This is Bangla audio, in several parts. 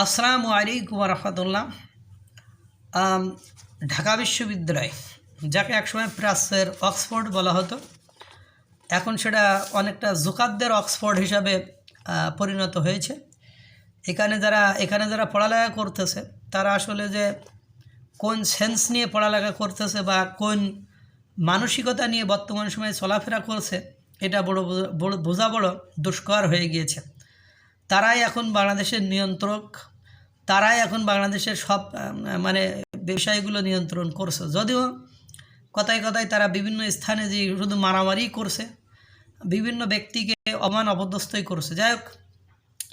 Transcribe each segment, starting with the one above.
আসসালামু আলাইকুম রহমতুল্লাহ। ঢাকা বিশ্ববিদ্যালয়, যাকে একসময় প্রাচ্যের অক্সফোর্ড বলা হতো, এখন সেটা অনেকটা জোকারদের অক্সফোর্ড হিসাবে পরিণত হয়েছে। এখানে যারা পড়ালেখা করতেছে তারা আসলে যে কোন সেন্স নিয়ে পড়ালেখা করতেছে বা কোন মানসিকতা নিয়ে বর্তমান সময়ে চলাফেরা করছে, এটা বোঝা বড় দুষ্কর হয়ে গিয়েছে। তারাই এখন বাংলাদেশের নিয়ন্ত্রক, তারাই এখন বাংলাদেশের সব বিষয়গুলো নিয়ন্ত্রণ করছে। যদিও কথায় কথায় তারা বিভিন্ন স্থানে যে শুধু মারামারি করছে, বিভিন্ন ব্যক্তিকে অপমান অপদস্থই করছে। যাই হোক,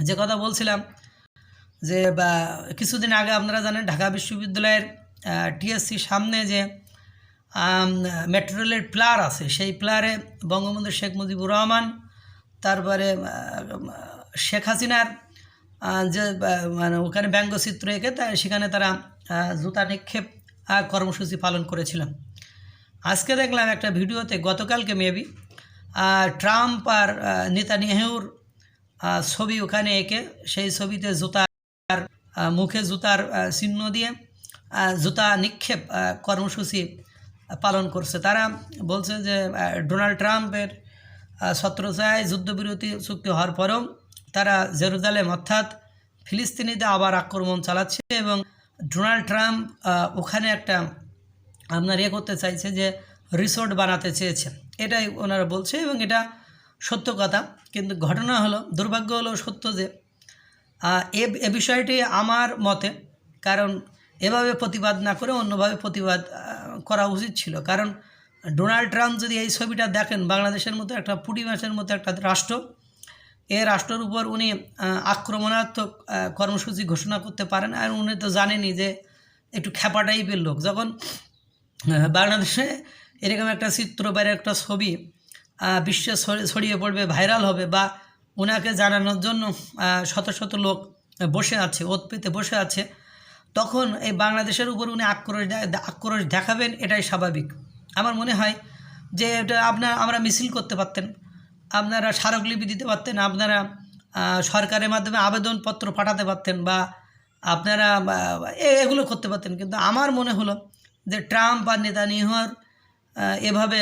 যে কথা বলছিলাম যে কিছুদিন আগে আপনারা জানেন ঢাকা বিশ্ববিদ্যালয়ের টিএসসি সামনে যে মেট্রো রেলের প্লার আছে, সেই প্লারে বঙ্গবন্ধু শেখ মুজিবুর রহমান, তারপরে শেখ হাসিনার যে ওখানে ব্যঙ্গচিত্র এঁকে সেখানে তারা জুতা নিক্ষেপ কর্মসূচি পালন করেছিলেন। আজকে দেখলাম একটা ভিডিওতে, গতকালকে মেবি, ট্রাম্প আর নেতানিয়াহুর ছবি ওখানে এঁকে সেই ছবিতে মুখে জুতার চিহ্ন দিয়ে জুতা নিক্ষেপ কর্মসূচি পালন করছে। তারা বলছে যে ডোনাল্ড ট্রাম্পের ছত্রছায়ায় যুদ্ধবিরতি চুক্তি হওয়ার পরেও তারা জেরুজালেম অর্থাৎ ফিলিস্তিনিতে আবার আক্রমণ চালাচ্ছে এবং ডোনাল্ড ট্রাম্প ওখানে একটা করতে চাইছে, যে রিসোর্ট বানাতে চেয়েছে, এটাই ওনারা বলছে এবং এটা সত্য কথা। কিন্তু ঘটনা হলো, দুর্ভাগ্য হলো সত্য যে এ বিষয়টি আমার মতে, কারণ এভাবে প্রতিবাদ না করে অন্যভাবে প্রতিবাদ করা উচিত ছিল। কারণ ডোনাল্ড ট্রাম্প যদি এই ছবিটা দেখেন, বাংলাদেশের মতো একটা পুঁটি মাছের মতো একটা রাষ্ট্র, এই রাষ্ট্রের উপর উনি আক্রমণাত্মক কর্মসূচি ঘোষণা করতে পারেন। আর উনি তো জানেনই যে একটু খ্যাপা টাইপের লোক। যখন বাংলাদেশে এরকম একটা চিত্র বা একটা ছবি বিশ্বে ছড়িয়ে পড়বে, ভাইরাল হবে, বা ওনাকে জানানোর জন্য শত শত লোক বসে আছে, ওত পেতে বসে আছে, তখন এই বাংলাদেশের উপর উনি আক্রোশ দেখাবেন, এটাই স্বাভাবিক। আমার মনে হয় যে এটা আমরা মিছিল করতে পারতেন, আপনারা স্মারকলিপি দিতে পারতেন, আপনারা সরকারের মাধ্যমে আবেদনপত্র পাঠাতে পারতেন, বা আপনারা এগুলো করতে পারতেন। কিন্তু আমার মনে হলো যে ট্রাম্প আর নেতানিয়াহুর এভাবে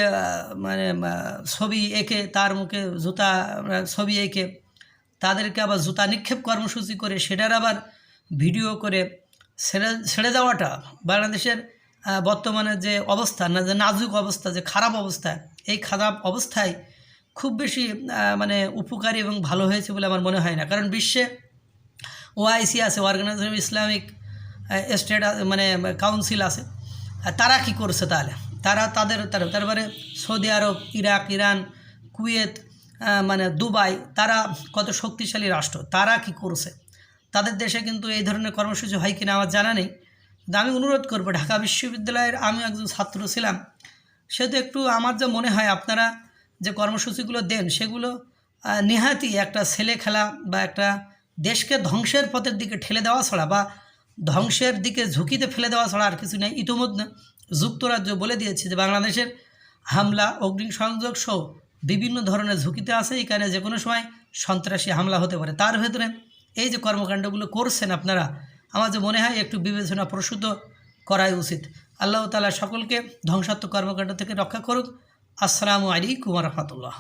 ছবি এঁকে, তার মুখে জুতা ছবি এঁকে, তাদেরকে আবার জুতা নিক্ষেপ কর্মসূচি করে সেটার আবার ভিডিও করে ছেড়ে দেওয়াটা বাংলাদেশের বর্তমানে যে অবস্থা, যে নাজুক অবস্থা, যে খারাপ অবস্থা, এই খারাপ অবস্থায় খুব বেশি উপকারী এবং ভালো হয়েছে বলে আমার মনে হয় না। কারণ বিশ্বে ওআইসি আছে, অর্গানাইজেশন ইসলামিক স্টেট কাউন্সিল আছে, তারা কি করছে তাহলে? তারপরে সৌদি আরব, ইরাক, ইরান, কুয়েত, দুবাই, তারা কত শক্তিশালী রাষ্ট্র, তারা কি করছে? তাদের দেশে কিন্তু এই ধরনের কর্মসূচি হয় কিনা আমার জানা নেই। কিন্তু আমি অনুরোধ করবো, ঢাকা বিশ্ববিদ্যালয়ের আমি একজন ছাত্র ছিলাম, সেহেতু একটু আমার যা মনে হয় আপনারা যে কর্মসূচিগুলো দেন, সেগুলো নেহাতি একটা ছেলে খেলা বা একটা দেশকে ধ্বংসের পথের দিকে ঠেলে দেওয়া ছাড়া বা ধ্বংসের দিকে ঝুঁকিতে ফেলে দেওয়া ছাড়া আর কিছু নেই। ইতিমধ্যে যুক্তরাজ্য বলে দিয়েছে যে বাংলাদেশের হামলা, অগ্নিসংযোগ সহ বিভিন্ন ধরনের ঝুঁকিতে আছে, এখানে যে কোনো সময় সন্ত্রাসী হামলা হতে পারে। তার ভেতরে এই যে কর্মকাণ্ডগুলো করছেন আপনারা, আমার যে মনে হয় একটু বিবেচনা প্রসূত করাই উচিত। আল্লাহ তাআলা সকলকে ধ্বংসাত্মক কর্মকাণ্ড থেকে রক্ষা করুক। আসসালামু আলাইকুম ওয়া রাহমাতুল্লাহ।